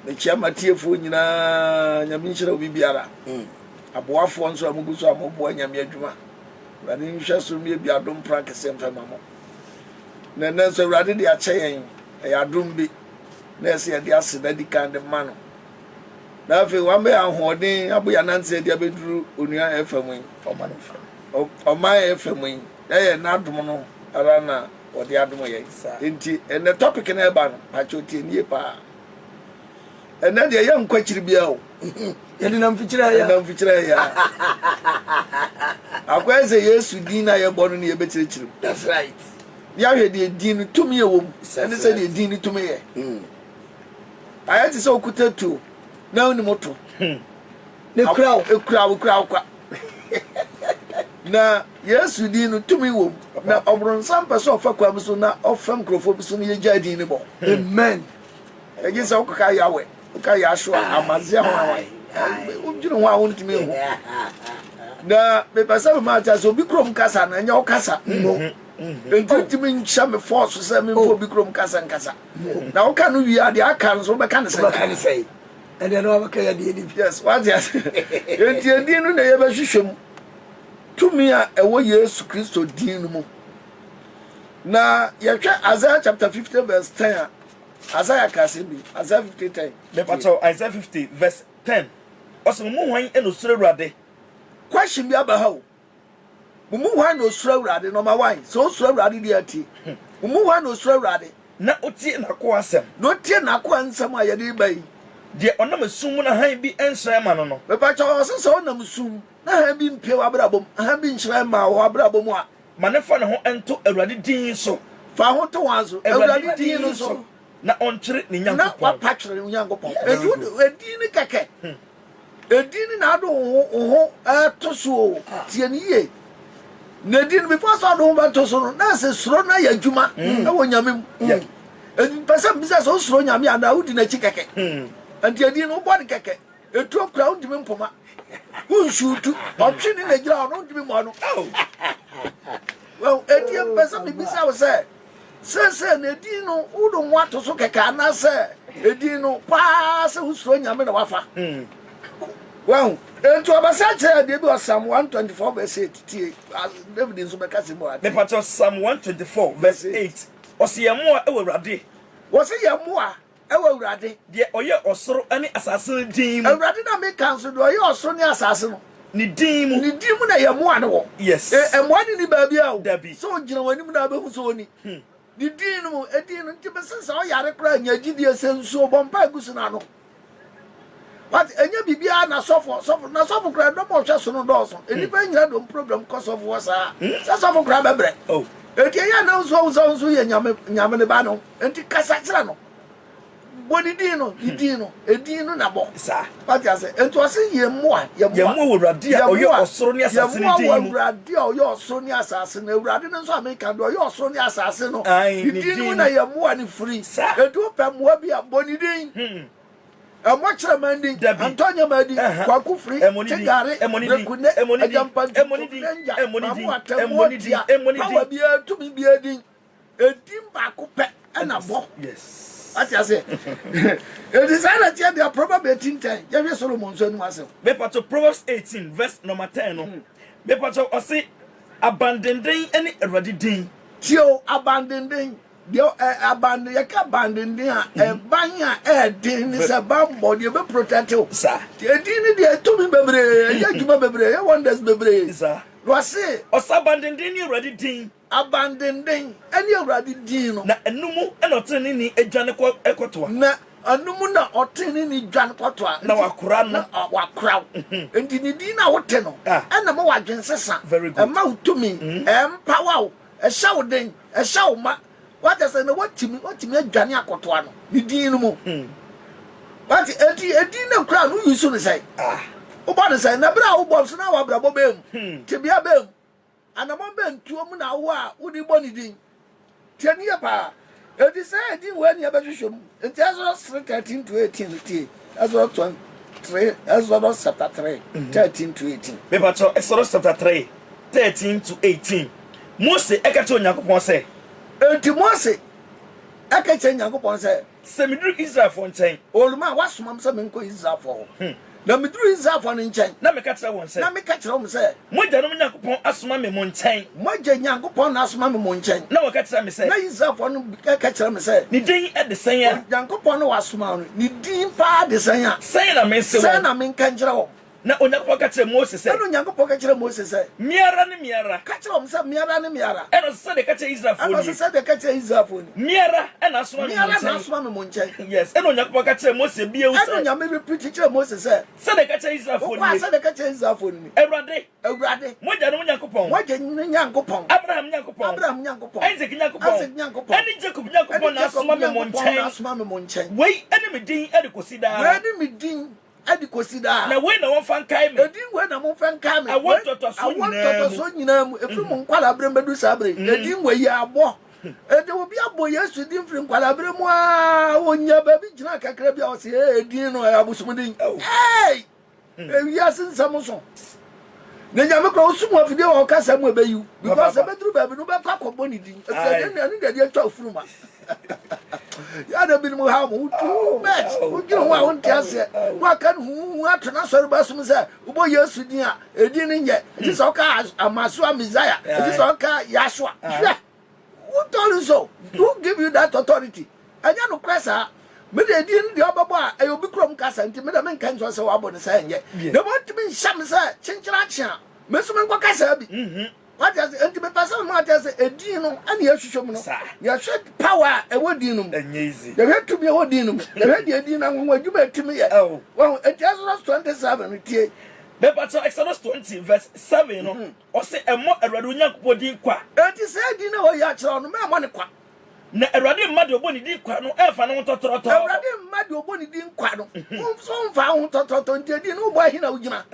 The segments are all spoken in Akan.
the chairman tearful in a Yaminshire Bibiara. Aboafo nso amuguso amobo anyame adwuma rade nhwe so me bia dom practice mfamamo na nanso rade de acheyen ya adom bi na ese de ase na di kan de ma no na afi wan be ahoden aboya nanse de abeduru onua efam Oman efam e na adom no ara na ode adom ye enti en the topic na eba no pachotie nie pa en na de ye nkwachiri bia o Yadi nam fichira ya. Akwa say Yesu din na ye bonu na ye bechirechirim. That's right. Ya hwe de din tumi ye wom. Ene say de din tumi ye. Ayati say okutatu na oni moto. Ne kura kwa. Na Yesu din tumi wom. Na obronsam person fa kwa so na ofam krofo bi so na ye gya din ni bo. Amen. Egi say okaka yawe. Oka ya sho amazia ho awai. Ujino wa wonti me ho na me pasa ma ta so bi krom kasa na nya o kasa no enti mi ncha me force say me fo bi krom kasa nkasa na o ka no wi ade aka no so be ka ne say and then no ka ya di yes what yes enti no na ye ba hwehwem tumi a ewo Yesu Kristo din mu na ye hwe Isaiah chapter 50 verse 10 Isaiah kasimbi Isaiah 50:10 the pato Isaiah 50 verse 10 Oso mu hwan e no sura urade question bi aba ha o mu hwan no sura urade number 1 so sura urade di ati mu hwan no sura urade na otie na ko asem no tie na ko ansem a ye de bai de onam sum na han bi ensra ma no be pa cho so onam sum na han bi mpe wa brabom han bi nhyira ma wa brabom a ma ne fa ne ho ento urade din so fa ho to wan so urade din no so na onkyere ne nyankopon na wa patre ne nyankopon edi ni keke edin na do ho to so tie ni ye na din before so do ba to so na se suro na ya djuma na wo nyame edin pesa bisa so suro nyame ana udi na chikeke anti edin no bo de keke etu okra udi me mpoma wo nshutu otwe ni na gira no udi me mo no well edin pesa bisa wo se na edin no udo mo to so keke ana se edin no pa se suro nyame na wafa well, into abasa che de bi Psalm 124 verse 8 David nso be kase mo ade. The part of Psalm 124 verse 8. Ose ye mo a ewo urade. Wose ye mo a ewo urade. De oye osoro ani asase din mu. Urade na me kan so de oye osoro ni asase no. Ni din mu na ye mo ane wo. Yes. Mo ane ni ba bia o. Dabi. So gina wani mu na be hu so oni. Ni din mu edin no nti be sensa o yare kra nya gidi esensu bompa egusu na no. But enya bibia na sofo kra do mo hwe so no do so enipa nyira do problem cause of was sa sofo kra bebre oh eti ya na so ye nyame ne ba no enti kasa kira no boni edin no na bo sa but ya say enti o se ye mo urade a oye osoro ni asase ni din mu urade a oye osoro ni asase na urade no so America do oye osoro ni asase no edin na ye mo ni free edu pe mo bia boni din Amwachira mandi Antonio mandi kwa kufri chegare rekune ajampa emonidi awa biya tumi biya din edim ba kupe ena bo yes ati ase it is that they are probably 18:10 James Solomon so anu ase be part of Proverbs 18 verse number 10 no be part of ose abandenden any erade din tio abandenden Dio abandon ya ka abandon din a banya din ni se bambo de be protect you sir din de to mi bebre ya juma bebre ya wonders bebre sir lo say o abandon din ni ready din abandon din any ready din no na enumu e no tene ni adwane ko ekoto na anumu na otene ni dwan koto na wakora no wakora enti ni din na wote no na mo wadwen sesa e ma utumi empower e sha wo den e sha wo ma what I say no what me adwane akoto ano ni din no mu what edin na kra no yusu no say wo ba no say na bra wo bo so na wa bra bo bem te bia bem anamo bem tuo mu na wo a wo di bo ni din tie ni pa edi say edin we ni abahwehwem enti aso 13 to 18 tie aso 23 aso chapter 3 13 to 18 paper to Exodus chapter 3 13 to 18 Mose ekacho Nyankopon say enti Mose aka che Nyankopon say Semidru Israel for nchen. Oluma wasoma mse menko Israel for. Na midru Israel for nchen. Na meka kire won se. Na meka kire won se. Moja no Nyankopon asoma me mo nchen. Moja Nyankopon na asoma me mo nchen. Na waka kire me se. Na Israel for no ka kire me se. Ni din e de sen ya. Nyankopon no wasoma no. Ni din pa de sen ya. Sen na me se wo. Sen na me nka kire wo. Na Onyankopon ka kire Moses se. Na Onyankopon ka kire Moses se. Miara ni miara. Ka kire won se miara ni miara. Eno se de ka kire Israel for ni. Eno se de ka kire Israel for ni. Miara ena asoma me. Miara na asoma me mo nchen. Yes, eno Onyankopon ka kire Moses bia wo se. Eno nyame repeat kire Moses se. Se de ka kire Israel for Kwa ni. se de ka kire Israel for ni. Ewurade. Moja no Nyankopon. Moja Nyankopon. Abraham Nyankopon. Isaac Nyankopon. Ani Jacob Nyankopon na asoma me mo nchen. Asoma me mo nchen. Wei ene me din e de kosida. Wei ene me din adi kosida. Na wei na won fan kai me. Edin wei na won fan kai me. I want to so nyina mu. Efiri mu nkwala brembedu sabre. Edin wei ya abo. Ede obi abo Yesu din firi nkwala bre mu a onya ba bi gina kakra bi a o se edin no abusum din. Hey! E ya sin samuso. Na nyame kro osumu afide wo kasa mu ebeyu because ebedru ba bi no be kwa kobo ni din. Efide na ni de atwa ofuruma. Ya da bin mu ha mu too much. U giro wa won tiase. Wa kan hu atona sori ba sum se ubo Yesu din a edin ni nye. Ti so ka amasu amizaya. Ti so ka Yashua. Who told you so? Who give you that authority? Anya no kwesa. Me de edin de obabo a e obi krom kasa nti me da men kan so se wa bo ne sa nye. Na mo timi nhyam se chinchira chia. Me so men kwa kasa bi. What does anti me person mo ata se edin no ani ahwehwem no. Ya hwe power e wodin no. Enyezi. Ya hwe tumi e wodin no. Ya hwe de edin na nwo adwuma etimi ye. Wo Exodus 27 tie. Exodus 20 verse 7 no. O se emo Awurade Onyankopon din kwa. Enti se edin na wo ya kire no me mo ne kwa. Na Awurade mmade oboni din kwa no e fa no totoroto. Awurade mmade oboni din kwa no. So mfa ho totoroto nti edin no bo ahina wugina.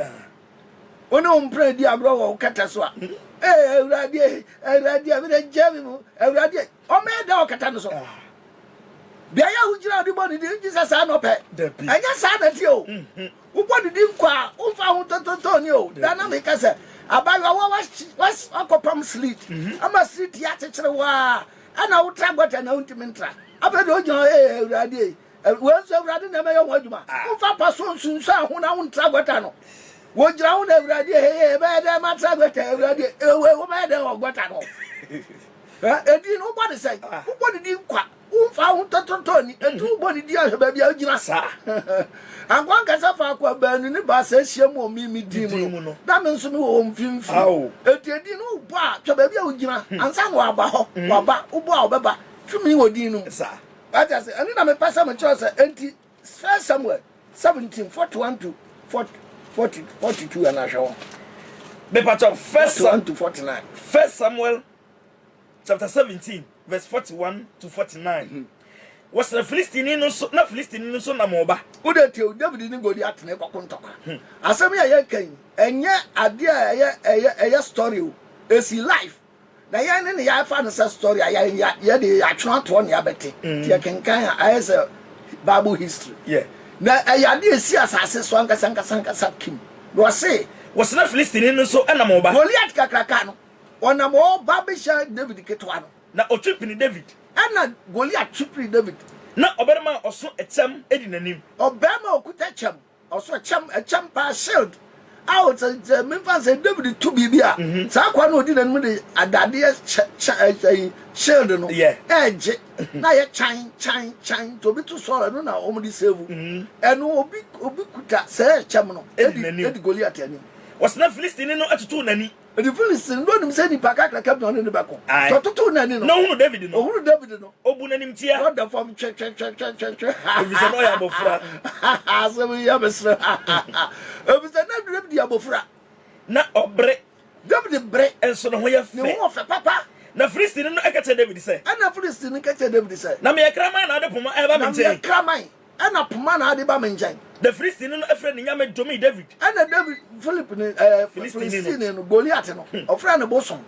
Ono umpre di abro wo kata so a. Awurade abi de jami mu. Awurade o me da o kata no so. Bia ya wugina di boni din Jesus no pe. Anya sa na ti o. Uboni din kwa umfa ho totoroto ni o. Dana me kasa abawa was akopam sleet. Ama sleet ya chechire wa. Ana utra gbata na untimi ntra abedo ojo Awurade wenso Awurade na me yo adwuma umfa paso nsunsu aho na untra gbata no wo gira ho na Awurade be de ma tra gbata Awurade wo be de gbata no edi no body say body di kwa umfa ho tototo ni etu body di aheba bia gira sa angwan kasa fa kwa banu ni ba sa hia mu mimi di mu no na me nso me wo mfimfi eti edi no ba twa ba bia gira ansa no aba ho waba ubo a obeba twumi wo di no sa that is ani na me pasa me choose enti Samuel 17:41 to 42 and asho Me part of 1 to 49 1 Samuel chapter 17 verse 41 to 49. Was the Philistine no so na Philistine no so na moba. Udete David ni Goliath na kwakontoka. Asem ya ye kan enye ade a ye story o. Esi life. Na ya ne ya fa no story ya de atwa to na ya bete. Tie kenkan a say Bible history. Yeah. Na ya de esi asase so ankasa kim. No say was the Philistine no so na moba. Goliath kakraka no. Ona mo babisha David ketwa no. Na otwipini David. Ana Goliath chipri David. Na oberma oso echem edi nanim. Obama okuta chem. Oso echem pa shield. Out me fan say David to bibia. Sa kwa no odi nanim de adade shield no. Yeah. Edge. Na ye chan to be to so no na omudi save. Eno obi kuta say echem no. Edi Goliath ani. Was na Philistine no atutu nani. The Philistine no nim say ni pakakra kept on in the back. To nani no. No hunu David no. Hunu David no. Obu nanim tia. What the form check. Ebisa no ya bofra. So we have a sra. Ebisa na David ya bofra. Na obre. David bre enso no ho ya fe. Ne ho fe papa. Na Philistine no ekache David say. Ana Philistine kache David say. Na me kraman na ade poma e ba me nchen. Na me kraman. Ana poma na ade ba me nchen. The Philistine no efre ne nyame domi David. And David Philip Philistine no Goliath no. Ofra ne bosom.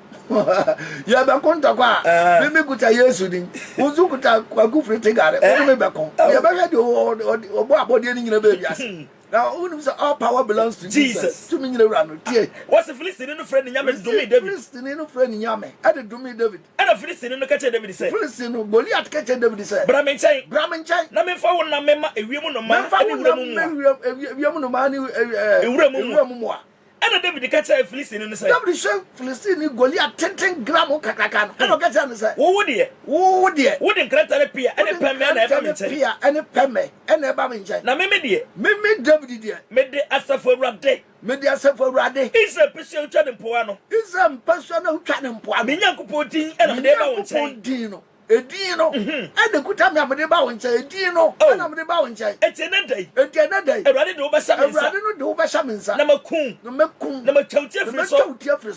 Ya be konta kwa. Me kuta Yesu din. Uzu kuta kwa gufre tegare. O me be kon. Ya be hwe de obo abode ni nyina be wiase. Now, all power belongs to Jesus. To me, what's the Philistine no friend in Yamen Domi David? Philistine no friend in Yame. I did Domi David. And a Philistine no catch David said. Philistine no Goliath catch David said. Brahmin Chai. Namin found a member, a woman of man, and a David catch a Philistine in the side. David show Philistine Goliath 10 gram of Kakakan. I don't get on the side. Oh, dear. Oh, dear. Wouldn't crack a peer and a pemme and a pemme and a pemme and a bamin. Now, maybe dear. Maybe David dear. Made the answer for Rabday. Made the answer for Radday. It's a personal Chatham Puano. It's a personal Chatham Puano. Minyanko Putin and a never Dino. Edino, and the good time I'm the bow and say, Dino, and I'm the bow and say, it's another day, a ready to over some, rather do over some, number coon, number Jeffrey,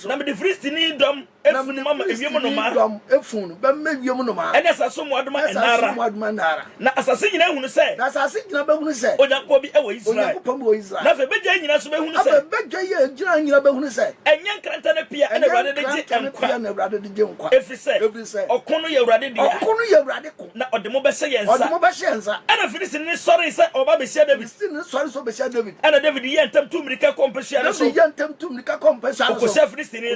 number the first in need them, and Mamma, if you know, a phone, but maybe you know, and as a somewhat manara. Now, as I sing, I want to say, as I sing, I want to say, or that will be always right. Nothing but Jane, as we say, but Jane, you say, and young Canton appear and rather than rather than if you say, or Cono, you're ready. Okono ye radical na odemo be se yensa odemo be se yensa ana Philistine sorry say oba be se David sorry so be se David ana David ye ntam tu mirika kompesi ana so ye ntam tu mirika kompesi ana so ko Philistine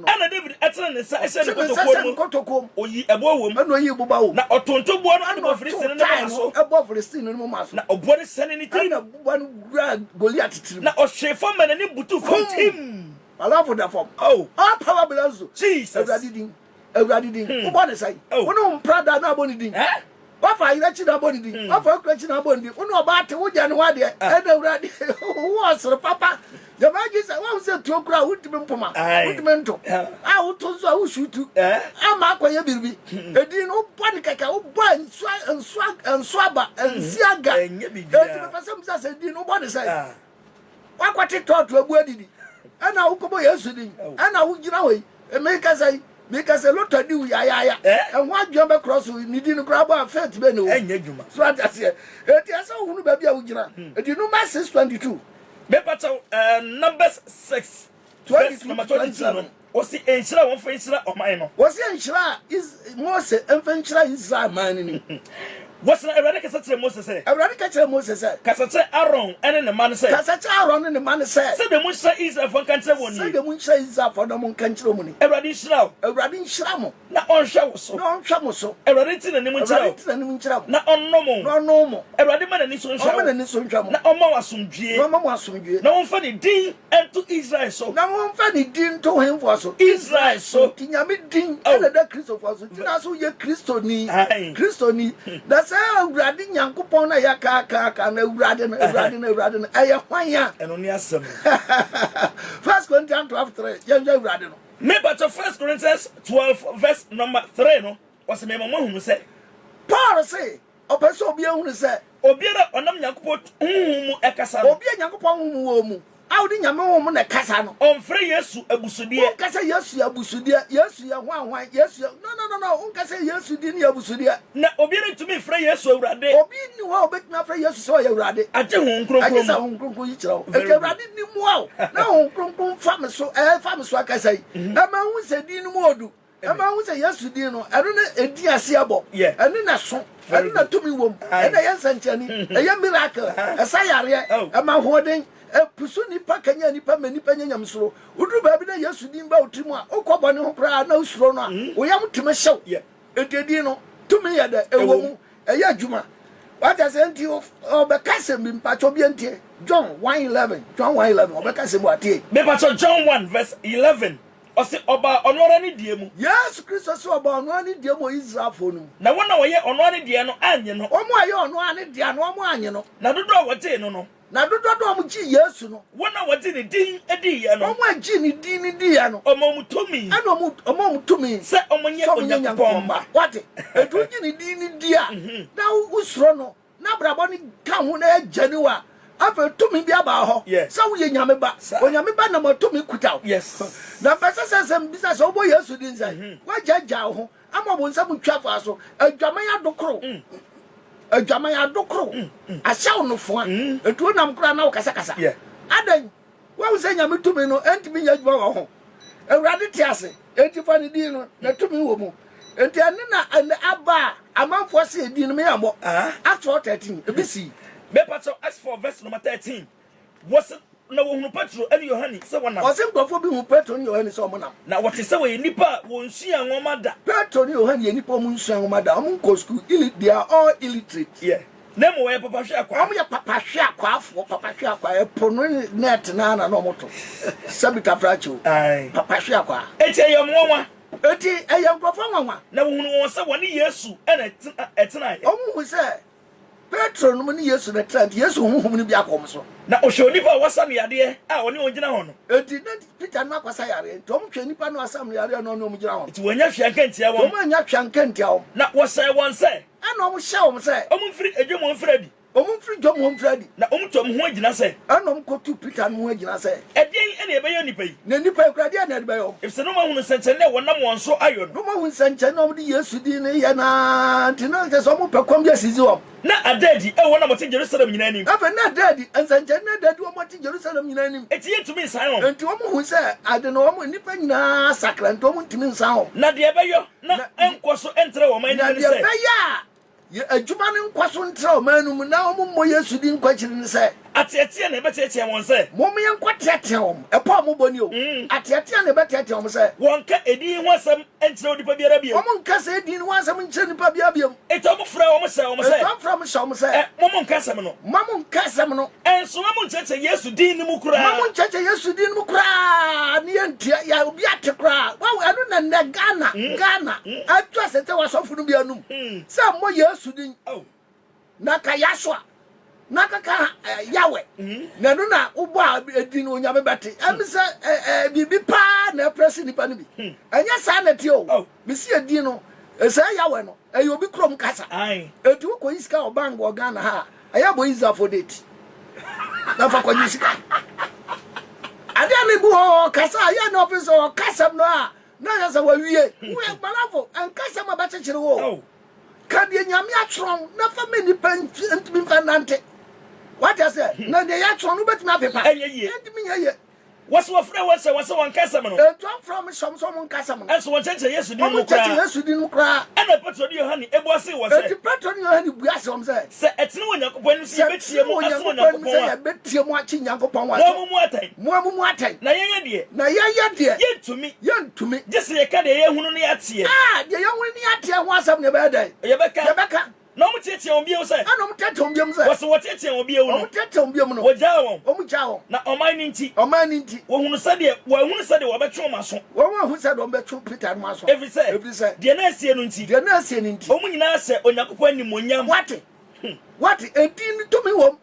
no ana David atena ne sa ese ne kotokom oyi ebo wom ana oyi buba wo na otonto bo no ana Philistine no so ebo Philistine no ma so na obo ne sene ni tiri na buba no Goliath tiri na ohwefo man ne butu fom tim ala for the form oh all power belongs to Jesus Everybody ding. Who want to say? Uno Prada na boni ding. What for you na boni ding? What for you na boni ding? Uno about to January there. And already who was the papa? The magic said, "What was it to crowd? Who to puma? Who to mento? I would to so shoot to. I'm a quiet baby. A dino panica, who burn and swabber and siaga. And you some said, "Dino, what is that? What it taught to a body? And now come yesterday. And now you know, and make us say, because a lot of do ya and what jump across with needing grab our fat menu and yajuma. So I say, it is so who baby Ujina. And you know, my 622. Numbers 6, 27. Was the Enshra one for Enshra or mine? Was the Enshra is Mose and Fenchra is our man. What's the Eradicator Moses say? Eradicator Moses said, Cassata Aaron and the man said, Cassata Aaron and the man said, said the Musa is a for country one. Said the Musa is up for the Mon country money. Eradishra, Eradishramo, not on Shamos, no on Shamoso, Eraditin and Nimuncha, not on Nomo, no Nomo, Eradiman and Nison Shaman and Nison Sham, not on Mawasum G, no Mawasum G, no one funny Dean and to Israel so. No one funny Dean to him for so Israel so. Tinyami Dean, oh, the Christopher, so ye Christoni, Christoni, that's Radin Yankupon, a yaka, and a radin, a wanya, and only a sum. First Corinthians 12, young Radin. Maybe to 1 Corinthians 12, verse number 3, no, was the name of who said, Paul say, or person be owner said, Obiera or Nam Yankupot, Ekasa, Obia Yankupon. How did you know a Casano? On free yes, a busudia, Cassa, yes, you busudia, yes, you are one, yes, no, Uncasa, yes, you didn't have busudia. Now, obedient to me, free yes, so rade, obedient you all bet my free yes, so I rade. I don't know, I guess I won't go each other. I radin him well. Now, farmers so, farmers, like I say, a man who said, Dino Modu. A man who said, yes, you didn't know. I don't know a dear Siabo, yeah, and then a song. I don't know to me, woman, and a young Sanchani, a young miracle, a Sayaria, a man hoarding. Pusuni pa kanya nipa manipa nyam soro udu ba bi na yesu din ba otimu a okobone ho kra na usoro no a oyam tuma hyew ededi no tumi ya da ewo mu eya adwuma what I say nti obekasem bi mpacho bi ntie John 1:11 obekasem atie me pacho John 1 verse 11 ose oba onora ni die mu yes Christ so oba onora ni die mu Israel fo no na wona wo ye onora ni die no anye no omo aye onora ni die no omo anye no na dodo wo te no na dodo am ji Yesu no wona wodi ne din edi ye no omo agi ne din ne di ye no omo mutumi ana omo mutumi se omo nye Onyankopon ba wate edu gi ne din ne di a na usuro no na brabo ni ka ho na agani wa afa tumi bi aba ho sa wo ye nyame ba Onyame ba na motumi kuta yes na pesa sesem bisa so obo Yesu din sai wa jaja ho ama bo nsam twa fa so adwama ya dokoro adwaman adokro ahyaw no fo a etu nam kra na okasa kasa adan wa wo senya metumi no entimi nya adwuma wo ho awurade ti ase enti fa ne din no na tumi wo mu enti ane na aba amanfo se edin no me yambo Acts 4:13 ebisi me pato Acts 4 verse number 13 was na wo hunu Petro ene Yohane se wona o se nkofo bi hu Petro ne Yohane se omo nam na wote se we nipa wo nsua nwoma da Petro ne Yohane ye nipa mu nsua nwoma da omo ko school they are all illiterate na mo we papa hwe akwa omo ye papa hwe akwa afo papa hwe akwa epono net na na no moto sabita fracho papa hwe akwa eti ye nwoma eti eye nkofo nwanwa na wo hunu won se woni Yesu ene etena ye omo hu se Petro no ni Yesu na trant Yesu honhom ni bi akom so na ohwe nipa wasam yade a oni ongina ho no enti na Peter na kwasa yare tom hwe nipa no asam yare no no mugina ho enti wonya hwe ankantia wo mo anya hwe ankantia wo na wose won se ana omo hye wo se omo mfiri edwom mfiradi omo mfiri dwom mfiradi na omo tom ho agina se ana omo kotu Peter no agina se edien ene ebe nipa yi na nipa ekura dia na ebe yo ifse no ma hunu senchen ne wonam won so ayo no ma hunu senchen no de Yesu di ne ye na ntina ke so mo pekom je sizi wo na adadi e wona mo te Jerusalem nyina nim afa na adadi ensanchen na adadi wo mo te Jerusalem nyina nim eti yetumi san ho enti wo mo hu se ade no wo mo nipa nyina sakranto wo mo ntimi nsan ho na de ebe yo na enkoso entre wo man ni se na ya ye adwuma ne nkwaso ntra o manum na wo mo Yesu di nkwachiri ne se atiatia na betetia won se mo me nkwatetia wo epa mo boni o atiatia na betetia wo se won ka edi ho asem entre odipa biara bia mo nka se edi ho asem nche nipa biara bia eto mo fra wo mo se eto fra mo sha wo se mo nka asem no mo nka asem no enso mo ncheche Yesu din ni mu kura mo ncheche Yesu din mu kura ni entia ya obi ate kura wa anu na Ghana atwa sete wasofu no bia num se mo Yesu din na ka yaswa na kaka yawe na no na ubo edi no nya bebete amisa bibi pa na press nipa no bi anya sa na ti o bisi edi no esa yawe no eyo bi krom kasa edu ko iska obango Ghana ha aya bo iza for date na fa ko iska ade ani bu ho kasa aya na office o kasa no a na ya sa wa wie we balafo an kasa ma ba chechire wo kadie nyame atron na fa me nipa ntimi fa nante what I say na de ya atron no betimi apepa ntimi ye what's what friend what's one kasam no e tron from some kasam no so one cheche Yesu din mu kra Yesu din mu kra ana Petro di Yohane ebo ase wo se Petro ni Yohane bu ase om se etene wonyakopon si betie mu ase wonyakopon se betie mu achi nyakopon wa mu atan na yeye de yentumi jese ye ka de ye hunu no yatie de ye hunu no yatie ho asam ne be dan ye beka no mo tietie on bieu se ana mo tietie on bieu se wo tietie on bieu no mo tietie on bieu no wo ja won na oman nti wo hunu se de wo betwe ma so wo hu se de wo betwe Peter no aso every say de na asie no nti o mu nyina se onyakopon ni monyam what edin to me wom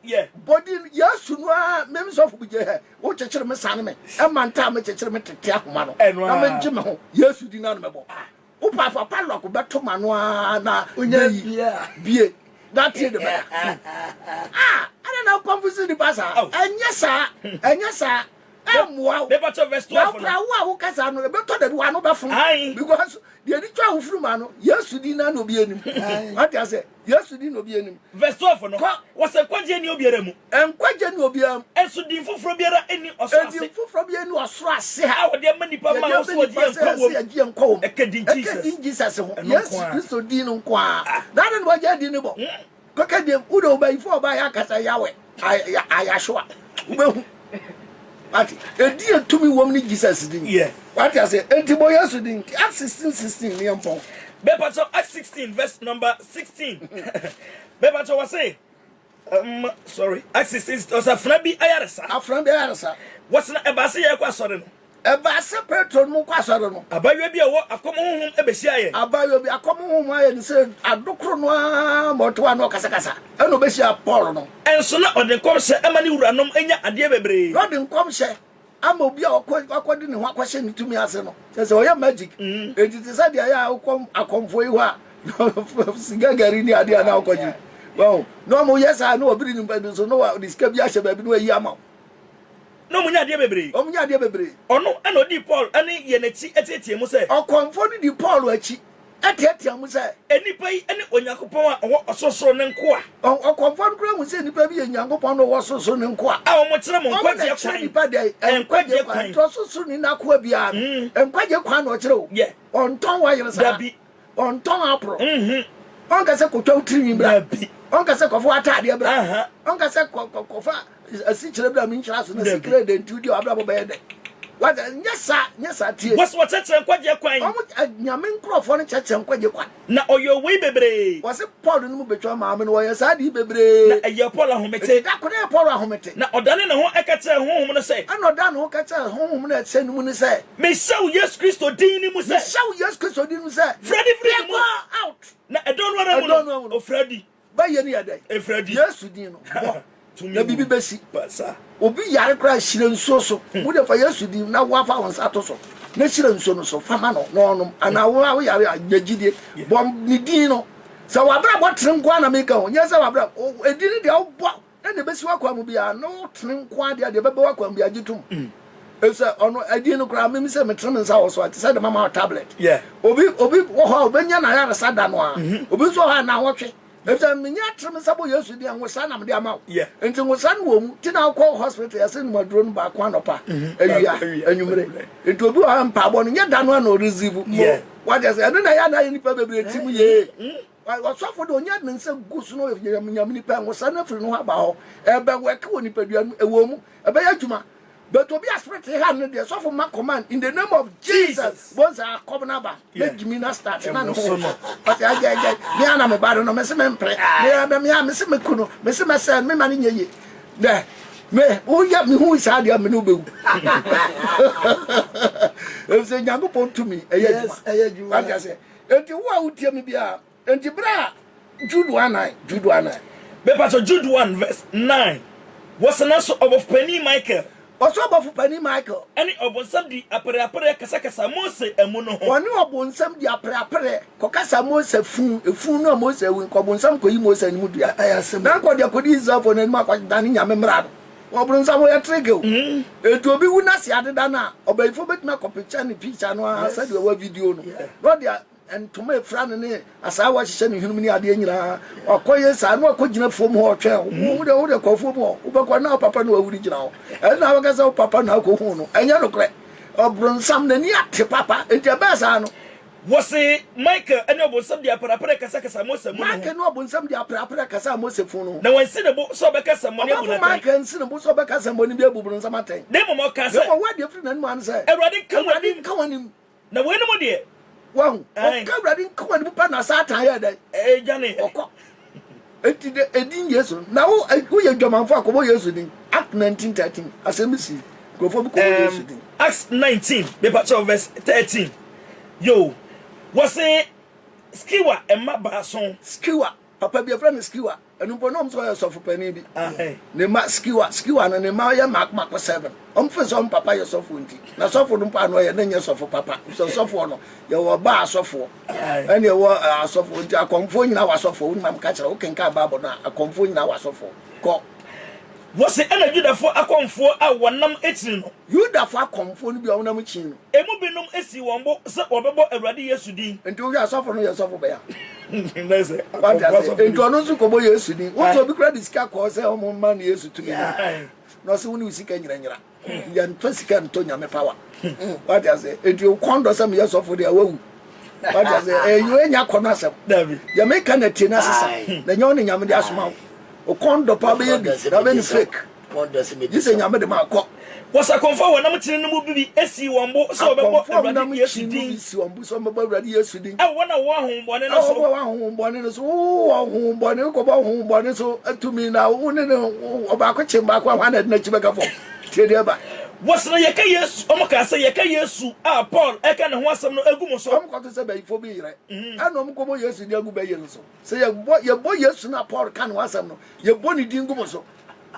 body Yesu no a mem so fu buje he wo chechire me sane me e manta me chechire me tete akoma no na me ngime ho Yesu di na no mebo papa palo ko beto mano na onya bie that is the man I don't know confuse the pasa enya sa emwa be beto verse 12 na wo kasa no beto de wa no befun because the editwa wo furu ma no Yesu di na no bi enim what I say Yesu di no bi enim verse 12 no wo se kwaje ni obiara mu enkwaje ni obiara enso di fufuro biara eni osoro ase di fufuro biara ni osoro ase ha wo de manipa ma wo so di enko ekedi Jesus ho Yesu Kristo di no nko a that no waje di no bo kaka dem udo ba ifo ba ya kasa yawe ayashwa ubehu ati edi etumi wom ni Jesus din what I say entibo Yesu din Acts 16:16 ni empon Bepacho Acts 16 verse number 16 Bepacho was say sorry Acts 16 was afra bi ayaresa what's na ebase ye kwa sore no ebase Petro no kwa sore no abawe bi wo akomohum ebesi aye abawe bi akomohum aye ni se adokro no a moto ano kasa eno besi Paul no enso na odenkom se amani wuranom enya ade bebre odenkom se ama obi a akodi ne ho akwahye ne tumi ase no se oya magic editi se dia ya akomfo yi ho a sigagari ni ade ana akoji wow no mo yesa no obiri ni mbadu so no diska bi ahye ba bi no ayi ama no munya ade bebre ono ana odi Paul ani ye nachi etietie mu se okomfo ni di Paul achi atiatia mu say enipa yi ene onyankopon a wo ososoro ne nko a okonfon kura mu say nipa bi enyankopon no wo sosoro ne nko a wo mo kire mo nkwaje kwan nipa dey nkwaje kwan to sosoro ni na ko bia no nkwaje kwan no kire o onton wa yere sa onton apro onka se ko twa utiri bra onka se ko fo atade bra onka se ko fa asi kire bra mi nkyira so na secret den tudi abra bo be de what nyesa tie was what cheche nkwaje kwan nyame nkrofo no cheche nkwaje kwan na oyo wi bebre was Paul no mu betwa maame no wo yesa di bebre na eye Paul ahomete da ko na Paul ahomete na odane ne ho ekete honhom no se ana odane ho kete honhom no etse no se me shaw Yesu Kristo din ni mu se me shaw Yesu Kristo din mu se Freddy go out na edon wara mu o Freddy ba ye ni ade e Freddy Yesu din no na bibi besi pasa obi yare kra hire nso so wo de fa Yesu din na wo afa won sato so na hire nso no so fama no no ana wo yare agidie bom ni din no sa wa bra bo trenkwa na meka ho nyesa wa bra edin de wo bo na de besi wa kwa mu bia no trenkwa de bebe wa kwa mu bia gitum esa ono edin no kra me se me trem nsa wo so ati say the mama tablet obi wo ho obenya na yare sada no a obi so ha na hotwe Esa minya trem sabo Yesu di anwosa na mde ama. Enti nwosa no wo mu ti na akọ hospital ya se no maduro no ba kwa nopa. Awia anwumre. Enti obi wa mpa bo no nya da no na o receive. What just I don't know ya na nipa bebre tim ye. Wasofo do nya nse gusu no nyam nipa nwosa na firi no ha ba ho. Ebe weke wo nipa dua ewo mu. Ebe ya dwuma. But to be a spirit hand in the suffer my command in the name of Jesus. Once I come now, let me not start. But I get me and my body no messman pray. Me am missing me kuno, missing my son, me money ye. There, me, oh, yeah, me who is hard, ya menubu. If they never point to me, yes, I say, and you would tell me, and you bra, Jude 1. But Jude 1 verse 9 was an answer of Penny Michael. Oso obofu pani Michael ani obonsam di apere kasa Mose emu no ho woni obonsam di apere kokasa Mose fun no Mose wi obonsam ko yi Mose ni mudu ayasem na ko de ko di Israel na ma kwa dan nyame mra obonsam ya trege etu obi wu na si adeda na obayifo betima ko picture ni picture no asa de wa video no no dia and to me friend ne asa wa hye ne hwunum ni ade nyina akoye sa no akogina fom ho twe wo de ko fom ho wo be ko na papa no awuri gina ho e na wa sa papa na ko hu no enya no kre obronsam na ni ate papa enti ba sa no wo se Michael ene obonsam di apere kasa Mose mu no Michael no obonsam di apere kasa Mose fu no na wansi ne bo so be kasa mo ne bu na Michael nsi ne bo so be kasa mo ne bi abubronsam aten de mo kasa de mo wa de fri na no an say Erade kawanim na we no mo de wow okawrade kwa ni pa na satan ya dai jane okọ eti de edin Yesu na wo ye dwamanfo akobo Yesu din Act 19:13 asemisi gofo bi kobo Yesu din Acts 19 verse 13 yo was a skiwa emma bason skiwa papa bi friend skiwa enu po no mso ya sofo pani bi ne ma skiwa na ne ma ya mak 7 omfeso papa ya sofo nti na sofo no pa no ya na nya sofo papa so sofo no ya wo ba sofo ene wo sofo nti akomfo nyina wa sofo wo mam ka kire wo kenka babo na akomfo nyina wa sofo ko was ena Judafo akomfo a wonam etiri no Judafo akomfo no bi a wonam chi no emu binom esi wonbo se obebo Awurade Yesu din nti wo ya sofo no ya sofo be ya nese nti ono nso kobo Yesu din wo to bi kra diska ko se o mo man Yesu tumi no se woni usika nyira ya nto sika nto nyame power what I say nti o kondo se me sofo de awu what I say you enya kono asem David ya make na tina sisa na nyo ne nyame de asoma o kondo pa be bi na be fake kondo se me dise nyame de ma ko was a confirm wonam tiri no mu bibi esi wonbo so obebo Awurade Yesu din esi wonbo so obebo Awurade Yesu din e wona wo ahombone no so wo ahombone no so wo ahombone ko ba ahombone so atumi na wo ne oba ko chimba ko hwana na chibeka fo tede ba wasna yeka Yesu omoka se yeka Yesu a Paul eka ne ho asem no agumo so omko to se ba ifo bi yire anom ko bo Yesu ni agu ba yire so se ye bo Yesu na Paul kan ho asem no ye bo ni din gumo so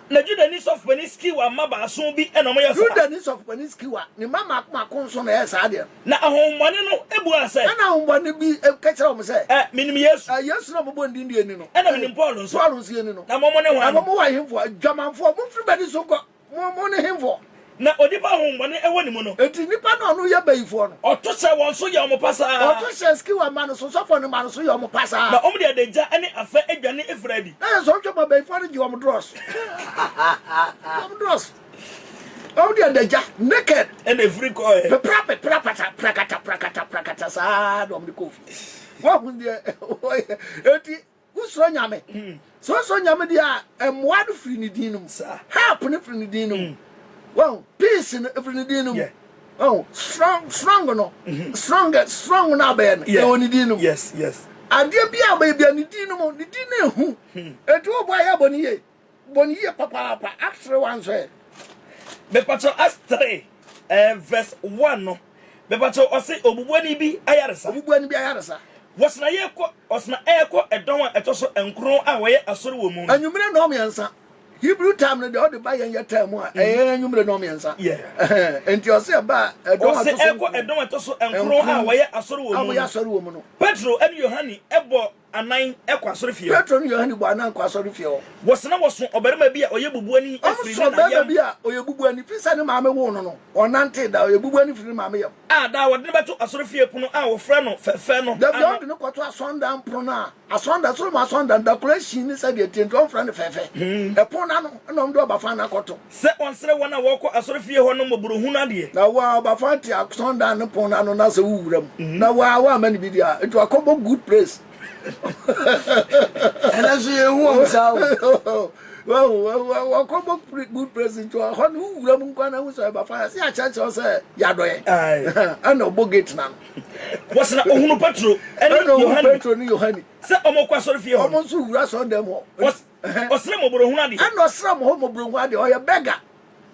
na Juda ni sof pani skiwa maba aso bi eno mo yesa Juda ni sof pani skiwa ni mama akon so na yesa de na ahombone no ebu ase na ahombone bi ka kire o mo se minim Yesu Yesu na bo ndi ndi ni no ena minim Paul nso Paul nso ni no na momo ne ho na momo wa himfo dwamanfo mo firi bedi so ko mo ne himfo na onipa honbone ewo ni mu no enti nipa na onu ye bayifo no oto se won so ye omo pasa oto se ski wa ma no so sofo no ma no so ye omo pasa na omo de adagya ene afa adwane efradi na so twa bayifo no je omo dross omo dross omo de adagya naked ene efri ko e prakata sa do omo de kofi wa hu de enti usoro nyame so nyame dia emwa do firi ni din num sa help ni firi ni din num wow peace ni firi ni din num oh strong no strong na be no ni din num yes ade bia ba bia ni din num ni din na hu etu obo ya boni ye papa actually one say be pato as 3 verse 1 no be pato o say obubuani bi ayaresa wasna yeko osna eko edon a etoso enkron a woye asori wo mu anyumre no miensa Hebrew time no de o de ba yen time a anyumre no miensa enti o se ba edon etoso enkron a woye asori wo mu no Petro and Yohani ebo anan ekwa asori fie Petro and Yohani bo anan kwa asori fie wasna woso obarima bi a oye bubuani afiri na obarima bi a oye bubuani fisa ne maame wo no onante da oye bubuani firi maame yam da wode beto asori fie puno a wo frɛ no fefe no da bi on ne kwato asonda mprono a asonda so ma asonda decoration ni sa de tento on frɛ no fefe e pona no na on do obafa na kwato se on sere wona wo kɔ asori fie ho no moburu na de na wa obafa ti asonda no pona no na se wuwuram na wa mani bi dia eto akobo good place and as you who so well come good present to a who ram kwana who so ba fire see a church o say yadoye and Obugyei na what's na ohunu Petro and Petro ni Yohani se omo kwa sori fie ho omo so wura so dem ho osre mo boro hu ade and osre mo boro hu ade o ye beggar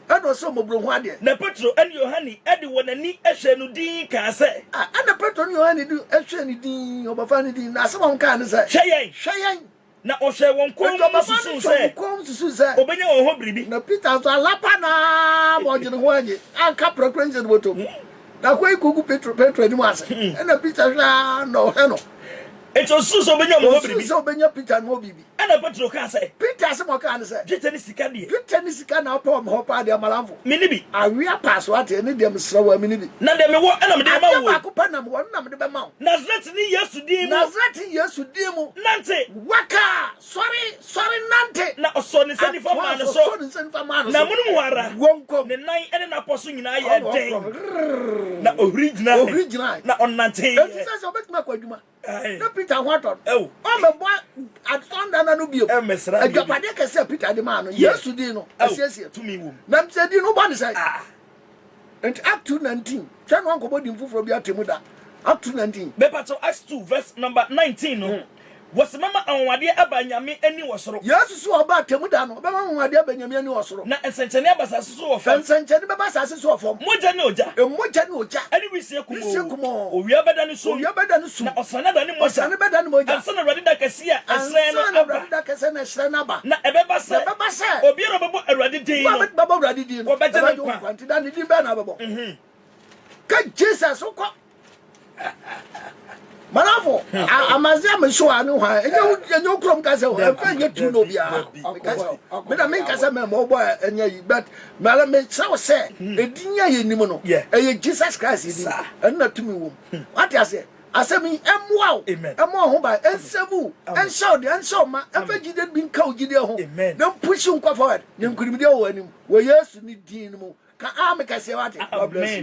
and osre mo boro hu ade na Petro and Yohani ade wonani ehwe no din ka se and Petro ni Yohani du ehwe ni din obafa ni din na se mo kan se hweyen na ohwe won susu se obenya won ho bribi na Peter so alapa na mo jine ho anye anka prokrenje no boto na ko ikugu Petro ni mo ase na Peter sha no he no eto susu obenya mo bribi so obenya Peter no bibi na Petro ka se Peter se mo kan se jetani sika de jetani sika na pa mo ho pa de malamfo minibi awia paso ate ni dem srawa minibi na dem wo na me de ma wo ba ko pa na mo na me de be ma Nazareth ni Yesu di mu nante waka sorry nante na osoni sani fa ma no so na munum wara wonko ne nan ene na poso nyina ye den na original na onante e ti se obetuma kwaduma na Peter Wharton o me bo atonda na no bio adwapade ka se Peter de ma no Yesu di no asiesie tumi wom na mse di no bo ne sai and up to 19 twan wan ko bodi mfufuro bi atemu da up to 19 bepato Acts 2 verse number 19 no was mama anwade abanyame ani wosoro Yesu so oba atemu da no be mama anwade abanyame ani wosoro na ensenchene abasase so wofam ensenchene be basase so wofam moja ne oja ani wisie kumo owia beda ne so na osana da ne moja ansana rade da kasia asren no rade da kasia na asren na ba na ebeba se obi ro bebo awrade din no bebo awrade din no obeje ne kwa kwanti da ne din be na bebo ka Jesus ko Manafo, amazia me show anu ha. Enye ukrom kase o. Enye nye tu no bia. Me da men kase me mo boy enye yi but mala me say say edinya ye nim no. Eye Jesus Christ yi. Enna tumi wo. What you say? Asemi emwa o. Emwa ho ba ensebu. Enshow ma. Enfa gide bi nka o gide ho. Dem push nkwa forward. Nyenkurim de o anim. Wo Yesu ni din mu. Ka am kase what? God bless you.